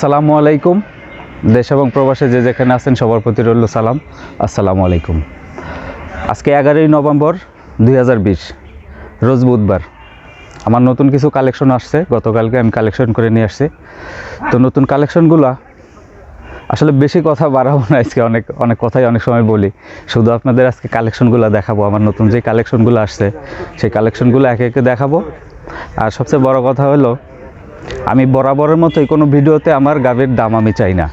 আসসালামু আলাইকুম। দেশ এবং প্রবাসে যে যেখানে আছেন সবার প্রতি রইল সালাম। আসসালামু আলাইকুম। আজকে 11ই নভেম্বর 2020, রোজ বুধবার। আমার নতুন কিছু কালেকশন আসছে, গতকালকে আমি কালেকশন করে নিয়ে আসছি। তো নতুন কালেকশনগুলো আসলে বেশি কথা বাড়াবো না, আজকে অনেক কথাই অনেক সময় বলি। শুধু আপনাদের আজকে কালেকশনগুলো দেখাবো, আমার নতুন যে কালেকশনগুলো আসছে সেই কালেকশনগুলো একে একে দেখাবো। আর সবচেয়ে বড় কথা হলো, আমি বরাবরের মতোই কোনো ভিডিওতে আমার গাভীর দাম আমি চাই না,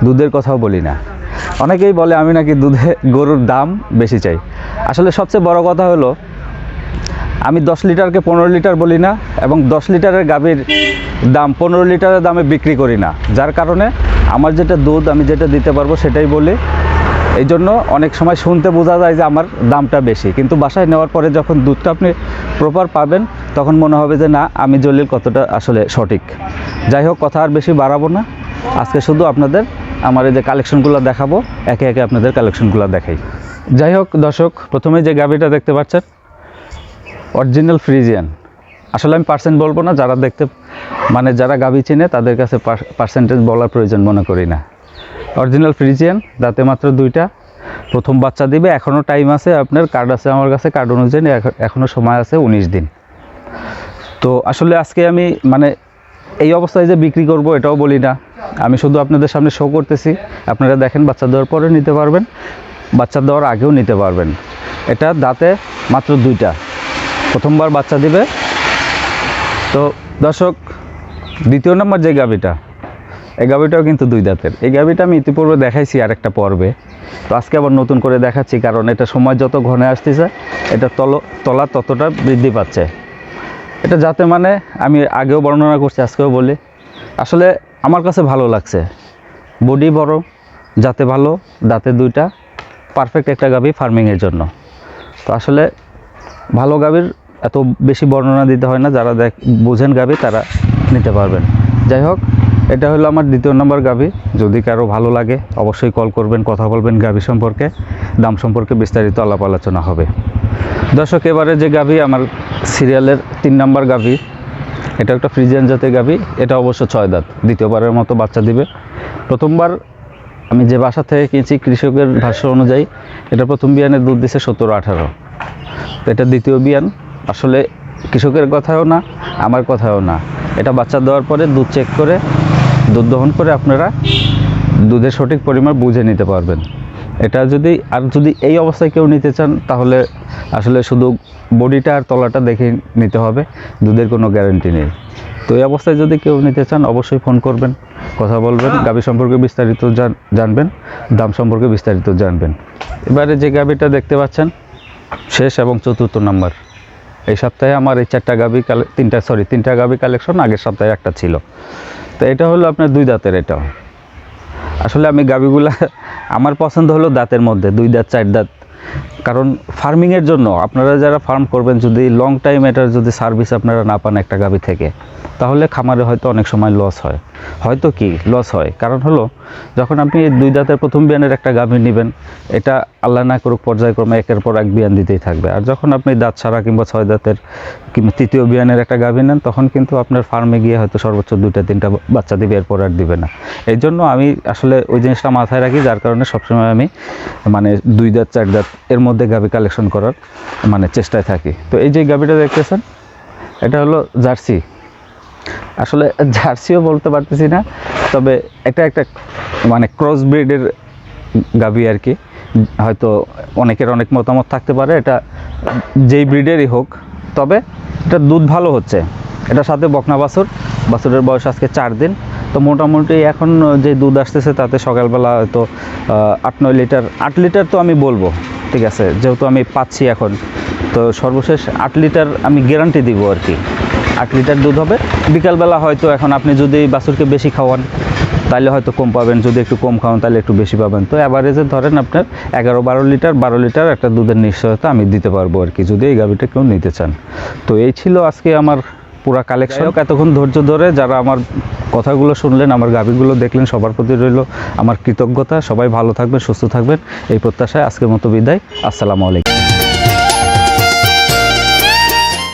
দুধের কথাও বলি না। অনেকেই বলে আমি নাকি গরুর দাম বেশি চাই। আসলে সবচেয়ে বড় কথা হলো, আমি 10 লিটারকে 15 লিটার বলি না, এবং 10 লিটারের গাভীর দাম 15 লিটারের দামে বিক্রি করি না। যার কারণে আমার যেটা দুধ আমি যেটা দিতে পারবো সেটাই বলি। এই জন্য অনেক সময় শুনতে বোঝা যায় যে আমার দামটা বেশি, কিন্তু বাসায় নেওয়ার পরে যখন দুধটা আপনি প্রপার পাবেন তখন মনে হবে যে না, আমি জলিল কতটা আসলে সঠিক। যাই হোক, কথা আর বেশি বাড়াবো না। আজকে শুধু আপনাদের আমার এই যে কালেকশনগুলো দেখাবো, একে একে আপনাদের কালেকশনগুলো দেখাই। যাই হোক দর্শক, প্রথমে যে গাভীটা দেখতে পাচ্ছেন অরিজিনাল ফ্রিজিয়ান। আসলে আমি পার্সেন্ট বলবো না, যারা দেখতে যারা গাভী চিনে তাদের কাছে পার্সেন্টেজ বলার প্রয়োজন মনে করি না। অরিজিনাল ফ্রিজিয়ান, দাঁতে মাত্র 2টা, প্রথম বাচ্চা দিবে। এখনও টাইম আছে, আপনার কার্ড আছে আমার কাছে, কার্ড অনুযায়ী এখনও সময় আছে 19 দিন। তো আসলে আজকে আমি এই অবস্থায় যে বিক্রি করব এটাও বলি না, আমি শুধু আপনাদের সামনে শো করতেছি। আপনারা দেখেন, বাচ্চা দেওয়ার পরে নিতে পারবেন, বাচ্চা দেওয়ার আগেও নিতে পারবেন। এটা দাঁতে মাত্র 2টা, প্রথমবার বাচ্চা দিবে। তো দর্শক, দ্বিতীয় নম্বর যে গাভীটা, এই গাভীটাও কিন্তু 2 দাঁতের। এই গাভীটা আমি ইতিপূর্বে দেখাইছি আরেকটা পর্বে, তো আজকে আবার নতুন করে দেখাচ্ছি, কারণ এটা সময় যত ঘনে আসতেছে এটা তলা ততটা বৃদ্ধি পাচ্ছে। এটা যাতে আমি আগেও বর্ণনা করছি, আজকেও বলি, আসলে আমার কাছে ভালো লাগছে। বডি বড়, যাতে ভালো, দাঁতে 2টা, পারফেক্ট একটা গাভী ফার্মিংয়ের জন্য। তো আসলে ভালো গাভীর এত বেশি বর্ণনা দিতে হয় না, যারা বোঝেন গাভী তারা নিতে পারবেন। যাই হোক, এটা হলো আমার দ্বিতীয় নম্বর গাভী। যদি কারো ভালো লাগে অবশ্যই কল করবেন, কথা বলবেন গাভী সম্পর্কে, দাম সম্পর্কে বিস্তারিত আলাপ আলোচনা হবে। দর্শক, এবারে যে গাভী আমার সিরিয়ালের 3 নম্বর গাভী, এটা একটা ফ্রিজিয়ান জাতের গাভী। এটা অবশ্য 6 দাঁত, দ্বিতীয়বারের মতো বাচ্চা দিবে। প্রথমবার আমি যে বাসা থেকে কিনছি, কৃষকের ভাষ্য অনুযায়ী এটা প্রথম বিয়ানের দুধ দিছে 17-18। তো এটা দ্বিতীয় বিয়ান। আসলে কৃষকের কথাও না, আমার কথাও না, এটা বাচ্চা দেওয়ার পরে দুধ চেক করে, দুধ দহন করে আপনারা দুধের সঠিক পরিমাণ বুঝে নিতে পারবেন। এটা যদি এই অবস্থায় কেউ নিতে চান, তাহলে আসলে শুধু বডিটা আর তলাটা দেখে নিতে হবে, দুধের কোনো গ্যারান্টি নেই। তো এই অবস্থায় যদি কেউ নিতে চান অবশ্যই ফোন করবেন, কথা বলবেন, গাভী সম্পর্কে বিস্তারিত জানবেন, দাম সম্পর্কে বিস্তারিত জানবেন। এবারে যে গাভীটা দেখতে পাচ্ছেন শেষ এবং 4র্থ নাম্বার, এই সপ্তাহে আমার এই 4টা গাভী, 3টা গাভী কালেকশন, আগের সপ্তাহে একটা ছিল। তো এটা হলো আপনার 2 দাঁতের। এটাও আসলে আমি গাভীগুলা আমার পছন্দ হলো দাঁতের মধ্যে 2 দাঁত 4 দাঁত, কারণ ফার্মিংয়ের জন্য আপনারা যারা ফার্ম করবেন, যদি লং টাইম এটার যদি সার্ভিস আপনারা না পান একটা গাভী থেকে, তাহলে খামারে হয়তো অনেক সময় লস হয়। লস হয় কারণ হলো, যখন আপনি 2 দাঁতের প্রথম বিয়ানের একটা গাভী নেবেন, এটা আল্লাহ না করুক পর্যায়ক্রমে একের পর এক বিয়ান দিতেই থাকবে। আর যখন আপনি দাঁত ছাড়া কিংবা 6 দাঁতের কিংবা 3য় বিয়ানের একটা গাভী নেন, তখন কিন্তু আপনার ফার্মে গিয়ে হয়তো সর্বোচ্চ 2-3টা বাচ্চা দিবে, এরপর আর দিবে না। এই জন্য আমি আসলে ওই জিনিসটা মাথায় রাখি, যার কারণে সবসময় আমি 2 দাঁত 4 দাঁত এর মধ্যে গাভী কালেকশন করার চেষ্টায় থাকি। তো এই যে গাভীটা দেখতেছেন, এটা হলো জার্সি। আসলে জার্সিও বলতে পারতেছি না, তবে এটা একটা ক্রস ব্রিডের গাভী আর কি। হয়তো অনেকের অনেক মতামত থাকতে পারে, এটা যেই ব্রিডেরই হোক, তবে এটা দুধ ভালো হচ্ছে। এটার সাথে বকনা বাছুরের বয়স আজকে 4 দিন। তো মোটামুটি এখন যে দুধ আসতেছে তাতে সকালবেলা হয়তো 8-9 লিটার, 8 লিটার তো আমি বলবো, ঠিক আছে, যেহেতু আমি পাচ্ছি এখন। তো সর্বশেষ 8 লিটার আমি গ্যারান্টি দিব আর কি, 8 লিটার দুধ হবে। বিকালবেলা হয়তো এখন আপনি যদি বাছুরকে বেশি খাওয়ান তাহলে হয়তো কম পাবেন, যদি একটু কম খাওয়ান তাহলে একটু বেশি পাবেন। তো অ্যাভারেজে ধরেন আপনার 11-12 লিটার একটা দুধের নিশ্চয়তা আমি দিতে পারবো আর কি, যদি এই গাভীটা কেউ নিতে চান। তো এই ছিল আজকে আমার পুরা কালেকশন। এতক্ষণ ধৈর্য ধরে যারা আমার কথাগুলো শুনলেন, আমার গাভীগুলো দেখলেন, সবার প্রতি রইল আমার কৃতজ্ঞতা। সবাই ভালো থাকবেন, সুস্থ থাকবেন, এই প্রত্যাশায় আজকের মতো বিদায়। আসসালামু আলাইকুম।